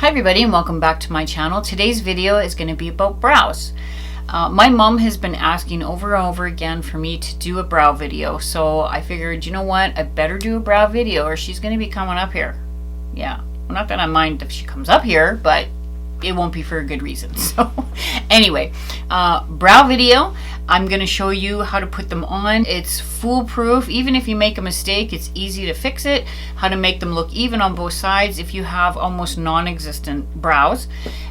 Hi everybody and welcome back to my channel. Today's video is going to be about brows. My mom has been asking over and over again for me to do a brow video, so I figured, you know what, I better do a brow video or she's going to be coming up here. Yeah, I'm not going to mind if she comes up here, but it won't be for a good reason. So anyway, brow video. I'm going to show you how to put them on. It's foolproof. Even if you make a mistake, it's easy to fix it. How to make them look even on both sides if you have almost non-existent brows.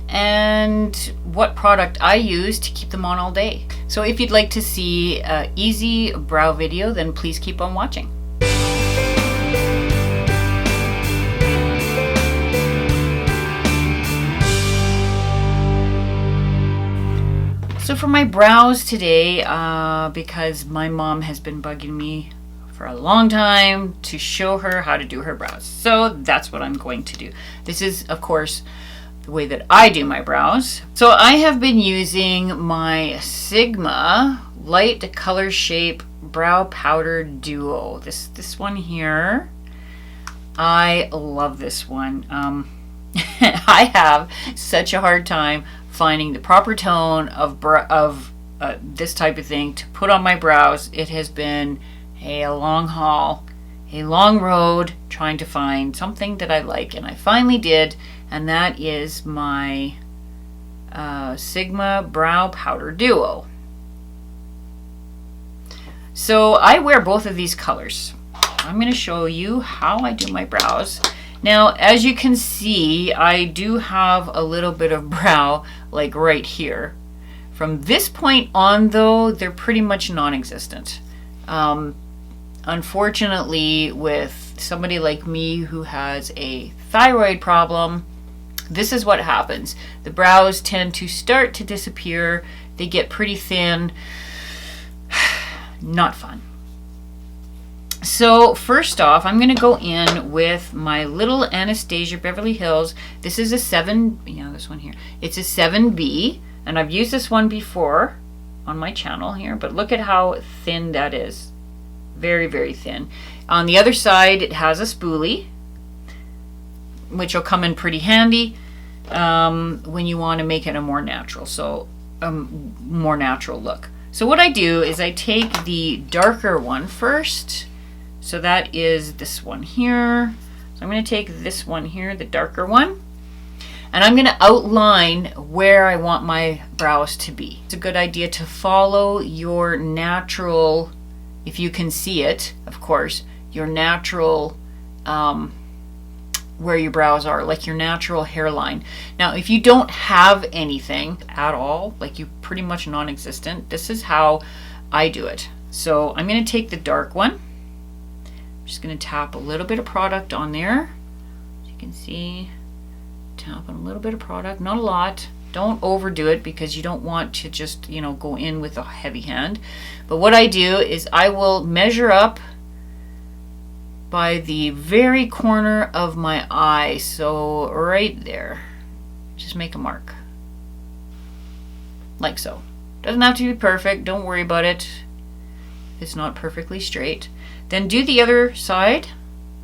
And what product I use to keep them on all day. So if you'd like to see an easy brow video, then please keep on watching. So for my brows today, because my mom has been bugging me for a long time to show her how to do her brows. So that's what I'm going to do. This is, of course, the way that I do my brows. So I have been using my Sigma Light Color Shape Brow Powder Duo. This one here. I love this one. I have such a hard time finding the proper tone of this type of thing to put on my brows. It has been a long haul, a long road trying to find something that I like, and I finally did, and that is my Sigma Brow Powder Duo. So I wear both of these colors. I'm going to show you how I do my brows. Now, as you can see, I do have a little bit of brow, like right here. From this point on, though, they're pretty much non-existent. Unfortunately, with somebody like me who has a thyroid problem, this is what happens. The brows tend to start to disappear. They get pretty thin. Not fun. So first off, I'm going to go in with my little Anastasia Beverly Hills. This is a this one here. It's a 7B, and I've used this one before on my channel here, but look at how thin that is. Very, very thin. On the other side, it has a spoolie, which will come in pretty handy when you want to make it a more natural, more natural look. So what I do is I take the darker one first. So that is this one here. So I'm going to take this one here, the darker one, and I'm going to outline where I want my brows to be. It's a good idea to follow your natural, if you can see it, of course, your natural, where your brows are, like your natural hairline. Now, if you don't have anything at all, like you pretty much non-existent, this is how I do it. So I'm going to take the dark one. Just going to tap a little bit of product on there. As you can see, tapping a little bit of product, not a lot. Don't overdo it because you don't want to just, go in with a heavy hand. But what I do is I will measure up by the very corner of my eye. So right there, just make a mark. Like so. Doesn't have to be perfect. Don't worry about it. It's not perfectly straight. Then do the other side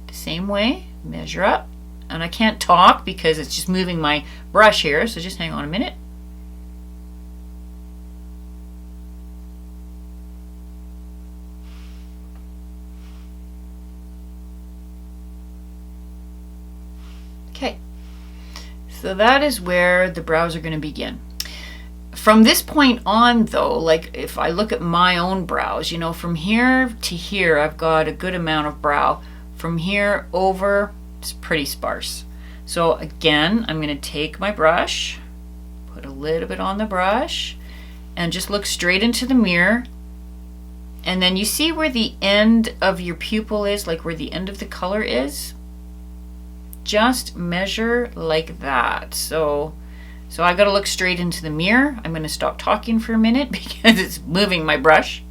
the same way, measure up. And I can't talk because it's just moving my brush here, so just hang on a minute. Okay, so that is where the brows are going to begin. From this point on, though, like if I look at my own brows, from here to here, I've got a good amount of brow. From here over, it's pretty sparse. So again, I'm going to take my brush, put a little bit on the brush, and just look straight into the mirror. And then you see where the end of your pupil is, like where the end of the color is? Just measure like that. So I got to look straight into the mirror. I'm going to stop talking for a minute because it's moving my brush.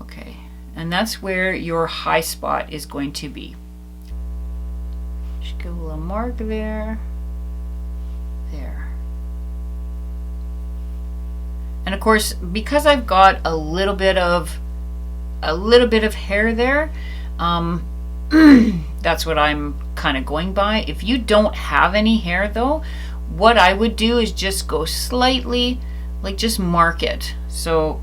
Okay, and that's where your high spot is going to be. Just give a little mark there. There. And of course, because I've got a little bit of a little bit of hair there, that's what I'm kind of going by. If you don't have any hair though, what I would do is just go slightly, like just mark it. So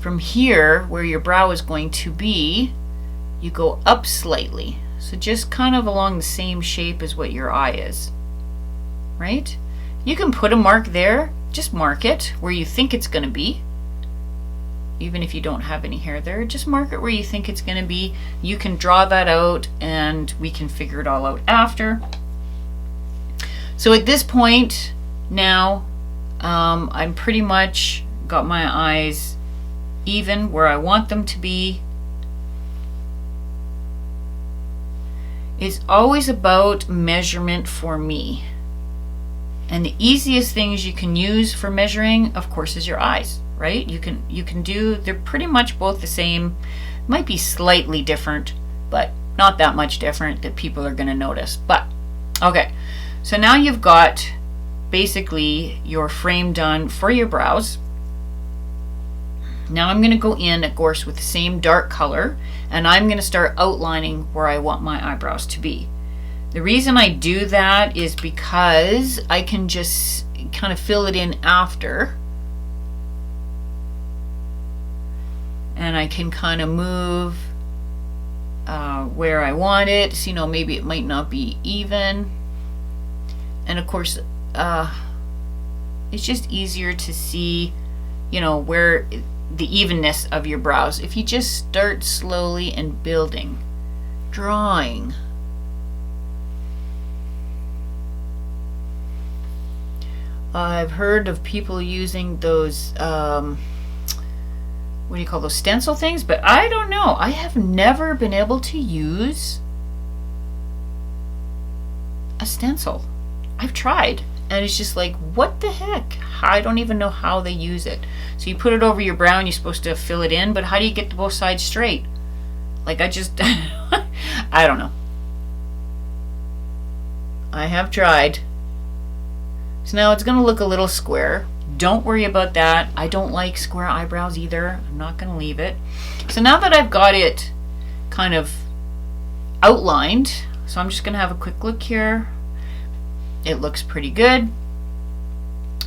from here where your brow is going to be, you go up slightly. So just kind of along the same shape as what your eye is, right? You can put a mark there, just mark it where you think it's going to be. Even if you don't have any hair there, just mark it where you think it's going to be. You can draw that out and we can figure it all out after. So at this point now, I'm pretty much got my eyes even where I want them to be. It's always about measurement for me. And the easiest things you can use for measuring, of course, is your eyes, right? You can do, they're pretty much both the same. Might be slightly different, but not that much different that people are going to notice. But okay, so now you've got basically your frame done for your brows. Now I'm going to go in, of course, with the same dark color, and I'm going to start outlining where I want my eyebrows to be. The reason I do that is because I can just kind of fill it in after. And I can kind of move where I want it. So, you know, maybe it might not be even. And of course, it's just easier to see, you know, where the evenness of your brows. If you just start slowly and building, drawing. I've heard of people using those, what do you call those, stencil things? But I don't know. I have never been able to use a stencil. I've tried, and it's just like, what the heck? I don't even know how they use it. So you put it over your brow and you're supposed to fill it in, but how do you get both sides straight? Like, I just, I don't know. I have tried. So now it's going to look a little square. Don't worry about that. I don't like square eyebrows either. I'm not going to leave it. So now that I've got it kind of outlined, so I'm just going to have a quick look here. It looks pretty good.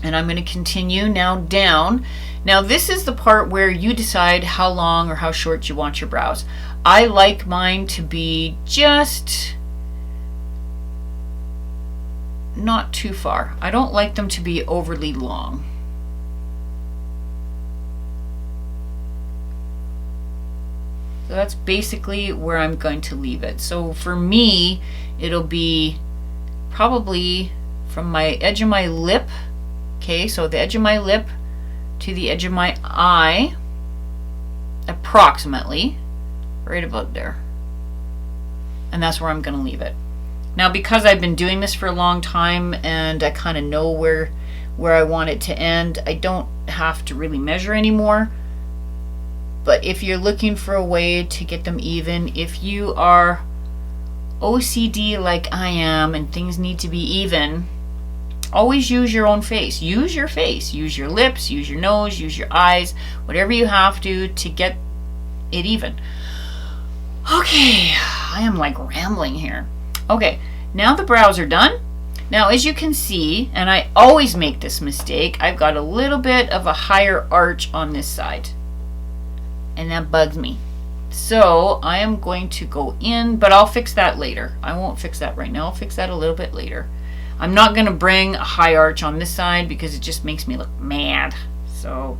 And I'm going to continue now down. Now this is the part where you decide how long or how short you want your brows. I like mine to be just not too far. I don't like them to be overly long. So that's basically where I'm going to leave it. So for me, it'll be probably from my edge of my lip. Okay, so the edge of my lip to the edge of my eye, approximately, right about there. And that's where I'm going to leave it. Now, because I've been doing this for a long time and I kind of know where I want it to end, I don't have to really measure anymore. But if you're looking for a way to get them even, if you are OCD like I am and things need to be even, always use your own face. Use your face. Use your lips, use your nose, use your eyes, whatever you have to get it even. Okay, I am like rambling here. Okay, now the brows are done. Now, as you can see, and I always make this mistake, I've got a little bit of a higher arch on this side. And that bugs me. So I am going to go in, but I'll fix that later. I won't fix that right now. I'll fix that a little bit later. I'm not going to bring a high arch on this side because it just makes me look mad. So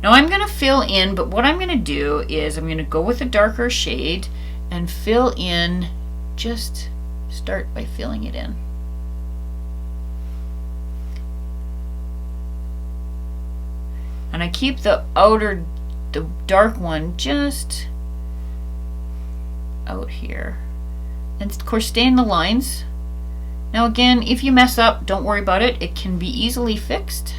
now I'm going to fill in, but what I'm going to do is I'm going to go with a darker shade and fill in, just start by filling it in. And I keep the dark one just out here. And of course, stay in the lines. Now again, if you mess up, don't worry about it. It can be easily fixed.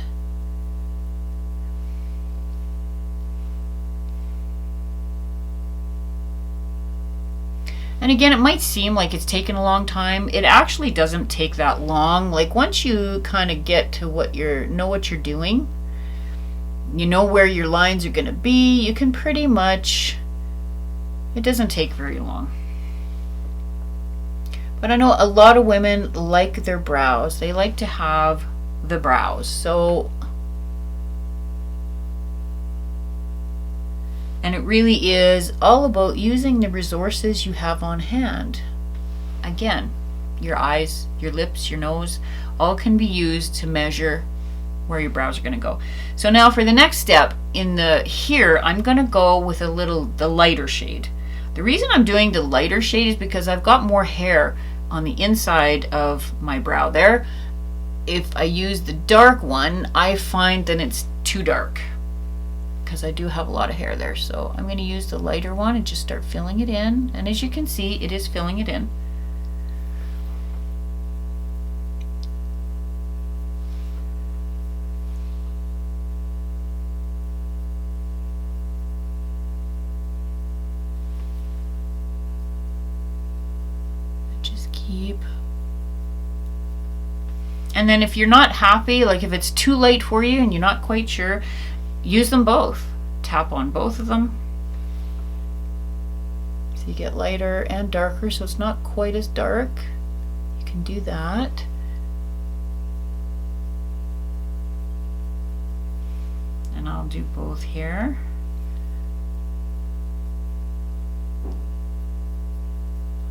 And again, it might seem like it's taken a long time. It actually doesn't take that long. Like once you kind of get to know what you're doing, you know where your lines are going to be, you can pretty much, it doesn't take very long. But I know a lot of women like their brows. They like to have the brows. So, and it really is all about using the resources you have on hand. Again, your eyes, your lips, your nose, all can be used to measure where your brows are going to go. So now for the next step, here I'm going to go with the lighter shade. The reason I'm doing the lighter shade is because I've got more hair on the inside of my brow there. If I use the dark one, I find that it's too dark because I do have a lot of hair there. So I'm going to use the lighter one and just start filling it in. And as you can see, it is filling it in. And then if you're not happy, like if it's too late for you and you're not quite sure, use them both. Tap on both of them. So you get lighter and darker, so it's not quite as dark. You can do that. And I'll do both here.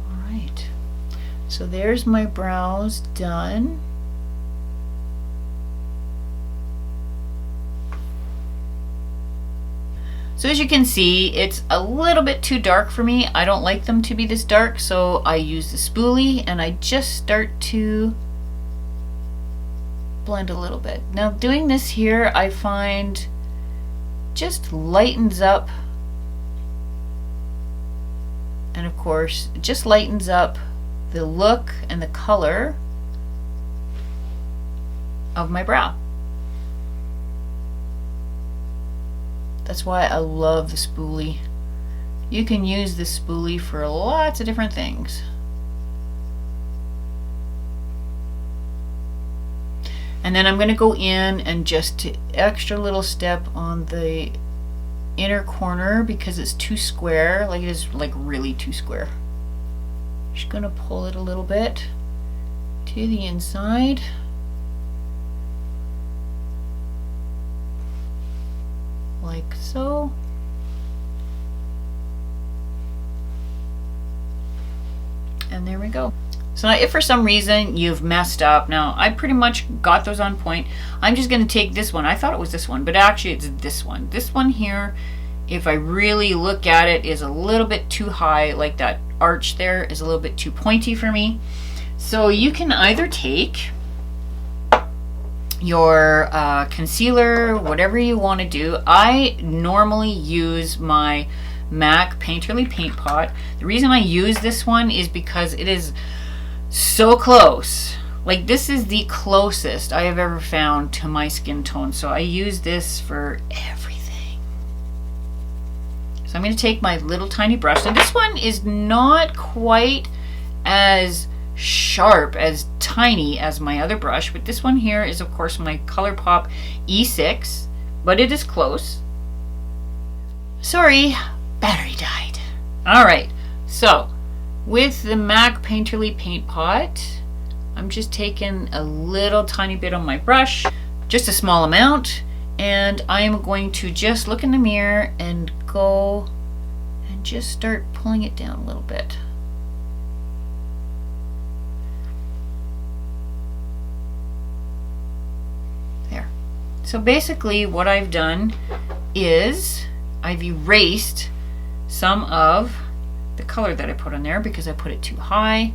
All right. So there's my brows done. So as you can see, it's a little bit too dark for me. I don't like them to be this dark, so I use the spoolie and I just start to blend a little bit. Now doing this here, I find just lightens up, and of course, it just lightens up the look and the color of my brow. That's why I love the spoolie. You can use the spoolie for lots of different things. And then I'm going to go in and just extra little step on the inner corner because it's too square, like it is like really too square. Just going to pull it a little bit to the inside. Like so. And there we go. So now if for some reason you've messed up, now I pretty much got those on point. I'm just going to take this one. I thought it was this one, but actually it's this one. This one here, if I really look at it, is a little bit too high. Like that arch there is a little bit too pointy for me. So you can either take your concealer, whatever you want to do. I normally use my MAC Painterly Paint Pot. The reason I use this one is because it is so close. Like this is the closest I have ever found to my skin tone. So I use this for everything. So I'm going to take my little tiny brush. And this one is not quite as sharp, as tiny as my other brush, but this one here is of course my ColourPop E6, but it is close. Sorry, battery died. Alright, so with the MAC Painterly Paint Pot, I'm just taking a little tiny bit on my brush, just a small amount, and I'm going to just look in the mirror and go and just start pulling it down a little bit. So basically what I've done is I've erased some of the color that I put on there because I put it too high.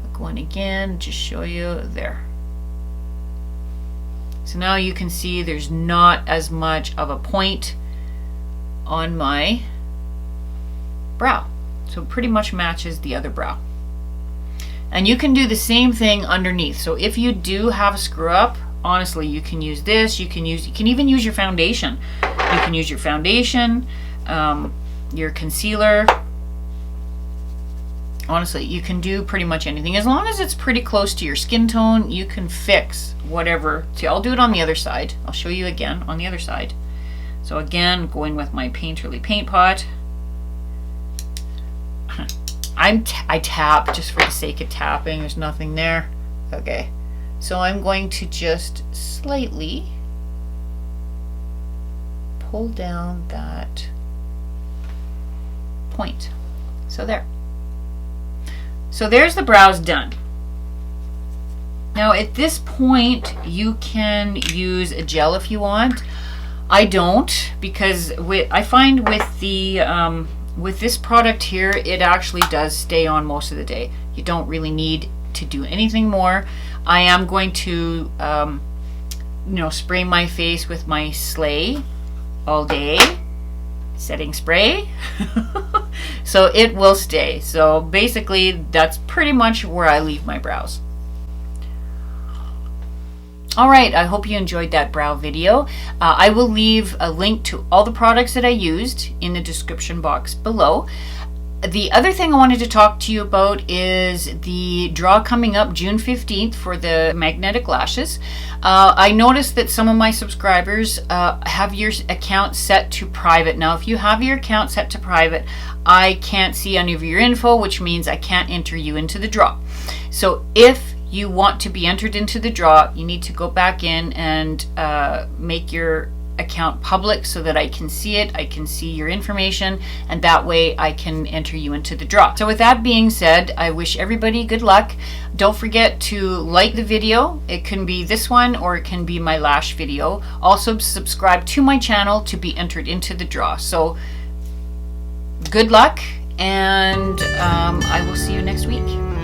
I'll go in again, just show you there. So now you can see there's not as much of a point on my brow. So it pretty much matches the other brow. And you can do the same thing underneath. So if you do have a screw up, honestly, you can use this. You can even use your foundation. You can use your foundation, your concealer. Honestly, you can do pretty much anything. As long as it's pretty close to your skin tone, you can fix whatever. See, I'll do it on the other side. I'll show you again on the other side. So again, going with my Painterly paint pot. I tap just for the sake of tapping. There's nothing there. Okay, so I'm going to just slightly pull down that point. So there. So there's the brows done. Now at this point you can use a gel if you want. I don't, because I find with the with this product here, it actually does stay on most of the day. You don't really need to do anything more. I am going to spray my face with my Slay all day setting spray. So it will stay. So basically that's pretty much where I leave my brows. Alright, I hope you enjoyed that brow video. I will leave a link to all the products that I used in the description box below. The other thing I wanted to talk to you about is the draw coming up June 15th for the magnetic lashes. I noticed that some of my subscribers have your account set to private. Now, if you have your account set to private, I can't see any of your info, which means I can't enter you into the draw. So if you want to be entered into the draw, you need to go back in and make your account public so that I can see it, I can see your information, and that way I can enter you into the draw. So with that being said, I wish everybody good luck. Don't forget to like the video. It can be this one or it can be my lash video. Also subscribe to my channel to be entered into the draw. So good luck, and I will see you next week.